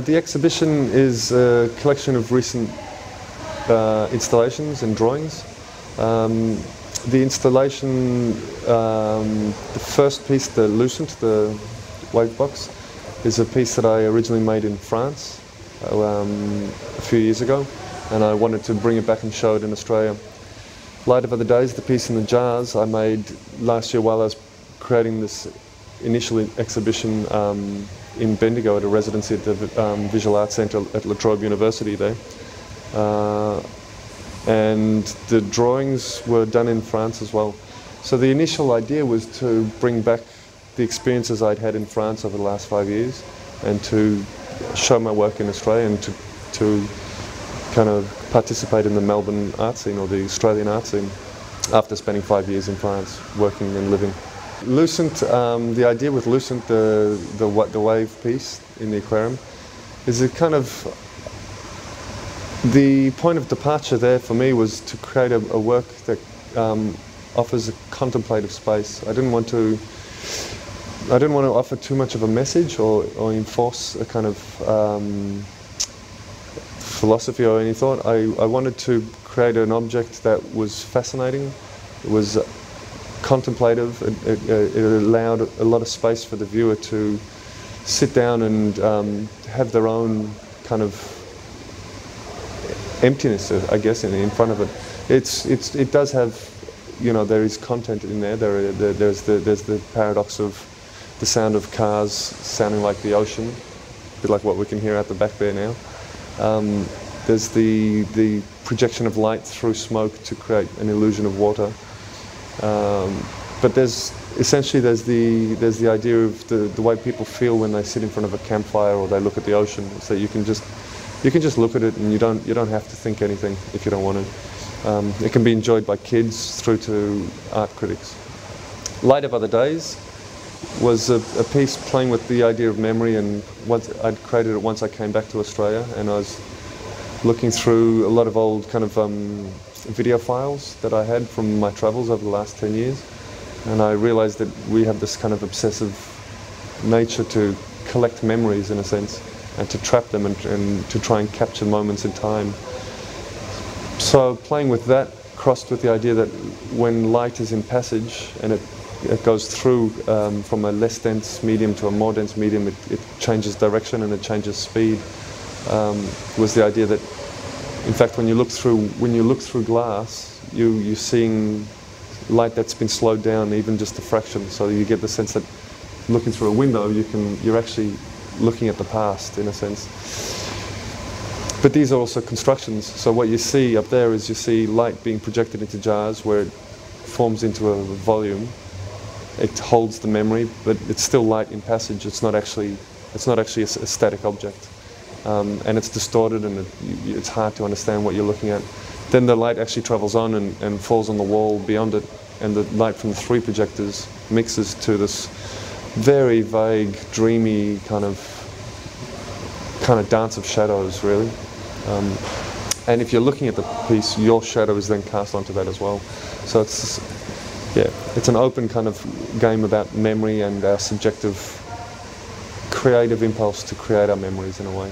The exhibition is a collection of recent installations and drawings. The installation, the first piece, the Lucent, the wave box, is a piece that I originally made in France a few years ago, and I wanted to bring it back and show it in Australia. Light of Other Days, the piece in the jars, I made last year while I was creating this initial exhibition in Bendigo at a residency at the Visual Arts Centre at La Trobe University there. And the drawings were done in France as well. So the initial idea was to bring back the experiences I'd had in France over the last 5 years and to show my work in Australia and to kind of participate in the Melbourne art scene or the Australian art scene after spending 5 years in France working and living. Lucent, the idea with Lucent, the wave piece in the aquarium, is a kind of, the point of departure there for me was to create a work that offers a contemplative space. I didn't want to offer too much of a message or enforce a kind of philosophy or any thought. I wanted to create an object that was fascinating. It was contemplative. It allowed a lot of space for the viewer to sit down and have their own kind of emptiness, I guess, in front of it. It does have, you know, there is content in there. There's the paradox of the sound of cars sounding like the ocean, a bit like what we can hear out the back there now. There's the projection of light through smoke to create an illusion of water. But there's the idea of the way people feel when they sit in front of a campfire or they look at the ocean. So you can just look at it and you don't have to think anything if you don't want to. It can be enjoyed by kids through to art critics. Light of Other Days was a piece playing with the idea of memory, and once I'd created it once I came back to Australia, and I was looking through a lot of old kind of video files that I had from my travels over the last 10 years, and I realized that we have this kind of obsessive nature to collect memories in a sense and to trap them and to try and capture moments in time. So playing with that crossed with the idea that when light is in passage and it goes through from a less dense medium to a more dense medium, it changes direction and it changes speed. Was the idea that, in fact, when you look through glass, you're seeing light that's been slowed down even just a fraction. So you get the sense that looking through a window, you're actually looking at the past in a sense. But these are also constructions. So what you see up there is you see light being projected into jars where it forms into a volume. It holds the memory, but it's still light in passage. It's not actually a static object. And it's distorted and it's hard to understand what you're looking at. Then the light actually travels on and falls on the wall beyond it, and the light from the three projectors mixes to this very vague, dreamy kind of dance of shadows, really. And if you're looking at the piece, your shadow is then cast onto that as well. So it's an open kind of game about memory and our subjective creative impulse to create our memories in a way.